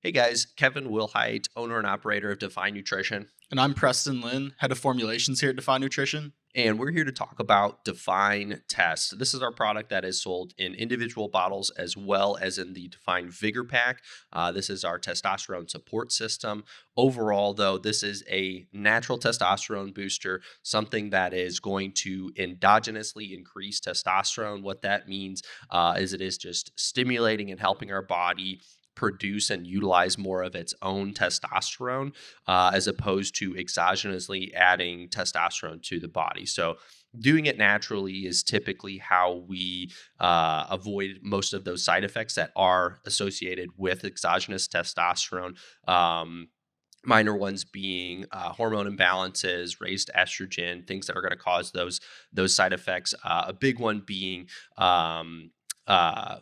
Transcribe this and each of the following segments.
Hey guys, Kevin Wilhite, owner and operator of Define Nutrition, And I'm Preston Lynn, head of formulations here at Define Nutrition. and we're here to talk about Define Test. This is our product that is sold in individual bottles as well as in the Define Vigor Pack. This is our testosterone support system. Overall, though, this is a natural testosterone booster, something that is going to endogenously increase testosterone. What that means is it is just stimulating and helping our body produce and utilize more of its own testosterone as opposed to exogenously adding testosterone to the body. So, doing it naturally is typically how we avoid most of those side effects that are associated with exogenous testosterone. Minor ones being hormone imbalances, raised estrogen, things that are going to cause those side effects. A big one being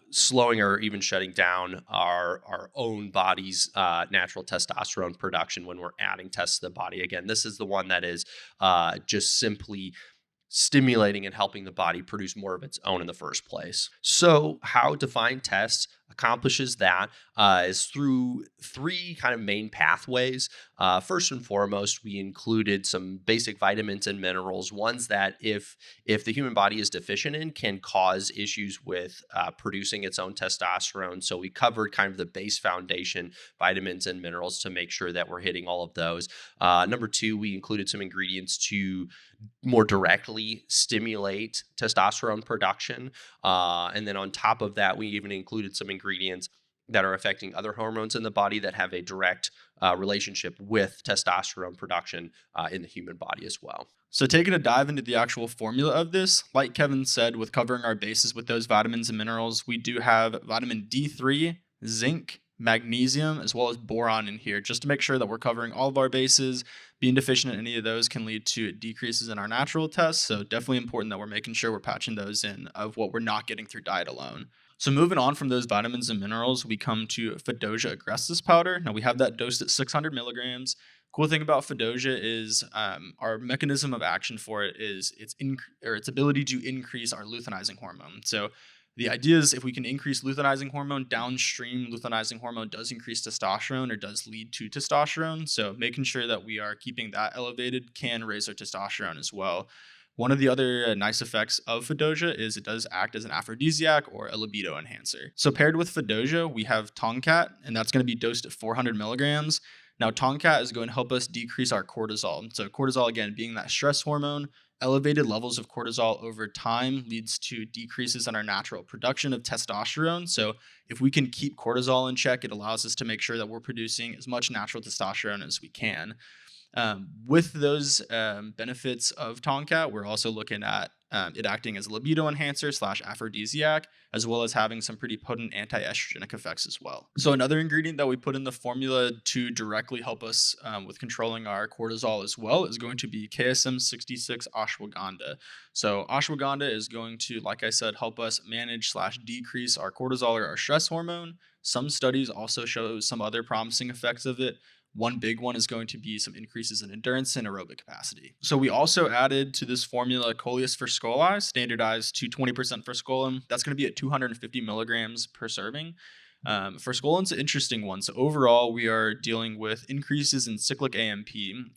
slowing or even shutting down our own body's natural testosterone production when we're adding tests to the body. Again, this is the one that is just simply stimulating and helping the body produce more of its own in the first place. So, how Define Test accomplishes that is through three kind of main pathways. First and foremost, we included some basic vitamins and minerals, ones that if the human body is deficient in, can cause issues with producing its own testosterone. So we covered kind of the base foundation vitamins and minerals to make sure that we're hitting all of those. Number two, we included some ingredients to more directly stimulate testosterone production. And then on top of that, we even included some ingredients that are affecting other hormones in the body that have a direct relationship with testosterone production in the human body as well. So, taking a dive into the actual formula of this, like Kevin said, with covering our bases with those vitamins and minerals, we do have vitamin D3, zinc, magnesium, as well as boron in here, just to make sure that we're covering all of our bases. Being deficient in any of those can lead to decreases in our natural tests. So, definitely important that we're making sure we're patching those in of what we're not getting through diet alone. So moving on from those vitamins and minerals, we come to Fedosia agrestis powder. Now we have that dosed at 600 milligrams. Cool thing about Fedosia is our mechanism of action for it is its ability to increase our luteinizing hormone. So the idea is if we can increase luteinizing hormone downstream, luteinizing hormone does increase testosterone or does lead to testosterone. So making sure that we are keeping that elevated can raise our testosterone as well. One of the other nice effects of Fedosia is it does act as an aphrodisiac or a libido enhancer. So paired with Fedosia, we have Tongkat, and that's going to be dosed at 400 milligrams. Now, Tongkat is going to help us decrease our cortisol. So cortisol, again, being that stress hormone, elevated levels of cortisol over time leads to decreases in our natural production of testosterone. So if we can keep cortisol in check, it allows us to make sure that we're producing as much natural testosterone as we can. With those benefits of Tonkat, we're also looking at it acting as a libido enhancer / aphrodisiac, as well as having some pretty potent anti-estrogenic effects as well. So another ingredient that we put in the formula to directly help us with controlling our cortisol as well is going to be KSM 66 ashwagandha. So ashwagandha is going to, like I said, help us manage / decrease our cortisol or our stress hormone. Some studies also show some other promising effects of it. One big one is going to be some increases in endurance and aerobic capacity. So we also added to this formula Coleus forskolii, standardized to 20% forskolin. That's going to be at 250 milligrams per serving. Forscolin's an interesting one. So overall, we are dealing with increases in cyclic AMP.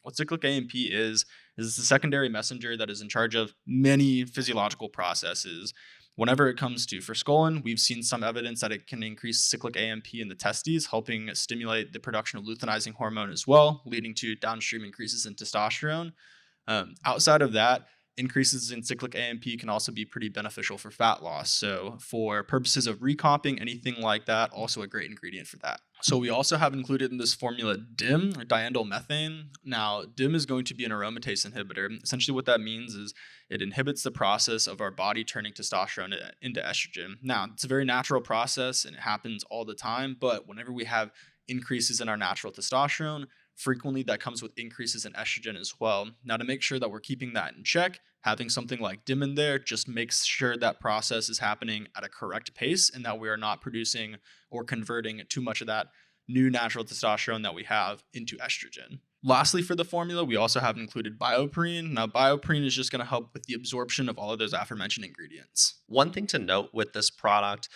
What cyclic AMP is the secondary messenger that is in charge of many physiological processes. Whenever it comes to forskolin, we've seen some evidence that it can increase cyclic AMP in the testes, helping stimulate the production of luteinizing hormone as well, leading to downstream increases in testosterone. Outside of that, increases in cyclic AMP can also be pretty beneficial for fat loss. So for purposes of recomping, anything like that, also a great ingredient for that. So we also have included in this formula DIM, or diindyl methane. Now, DIM is going to be an aromatase inhibitor. Essentially what that means is it inhibits the process of our body turning testosterone into estrogen. Now, it's a very natural process and it happens all the time, but whenever we have increases in our natural testosterone, frequently that comes with increases in estrogen as well. Now, to make sure that we're keeping that in check, having something like DIM in there just makes sure that process is happening at a correct pace and that we are not producing or converting too much of that new natural testosterone that we have into estrogen. Lastly, for the formula, we also have included bioprene. Now, bioprene is just going to help with the absorption of all of those aforementioned ingredients. One thing to note with this product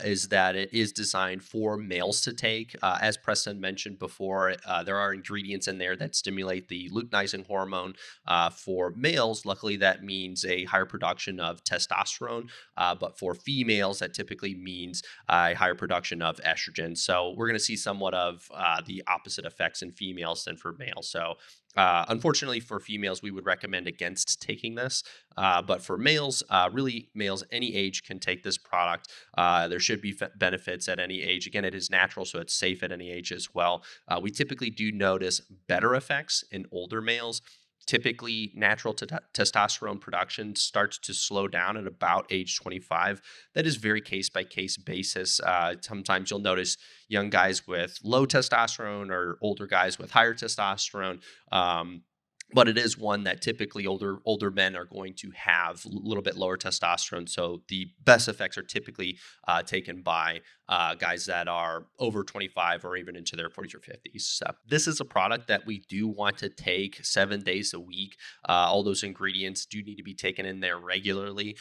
is that it is designed for males to take. As Preston mentioned before, there are ingredients in there that stimulate the luteinizing hormone for males. Luckily, that means a higher production of testosterone, but for females, that typically means a higher production of estrogen. So we're going to see somewhat of the opposite effects in females than for males. So unfortunately, for females, we would recommend against taking this. But for males, really males any age can take this product. There should be benefits at any age. Again, it is natural, so it's safe at any age as well. We typically do notice better effects in older males. Typically, natural testosterone production starts to slow down at about age 25. That is very case by case basis. Sometimes you'll notice young guys with low testosterone or older guys with higher testosterone. But it is one that typically older men are going to have a little bit lower testosterone. So the best effects are typically taken by guys that are over 25 or even into their 40s or 50s. So this is a product that we do want to take 7 days a week. All those ingredients do need to be taken in there regularly.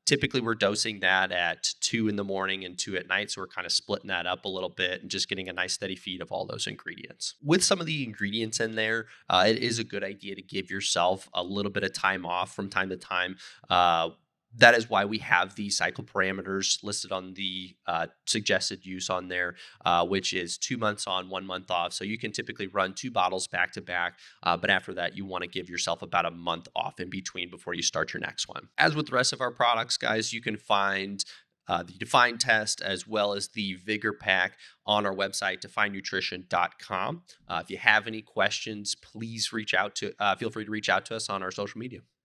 Typically, we're dosing that at 2 in the morning and 2 at night. So we're kind of splitting that up a little bit and just getting a nice steady feed of all those ingredients. With some of the ingredients in there, it is a good idea to give yourself a little bit of time off from time to time. That is why we have the cycle parameters listed on the suggested use on there, which is 2 months on, 1 month off. So you can typically run 2 bottles back to back. But after that, you want to give yourself about a month off in between before you start your next one. As with the rest of our products, guys, you can find the Define test as well as the Vigor Pack on our website, definenutrition.com. If you have any questions, please feel free to reach out to us on our social media.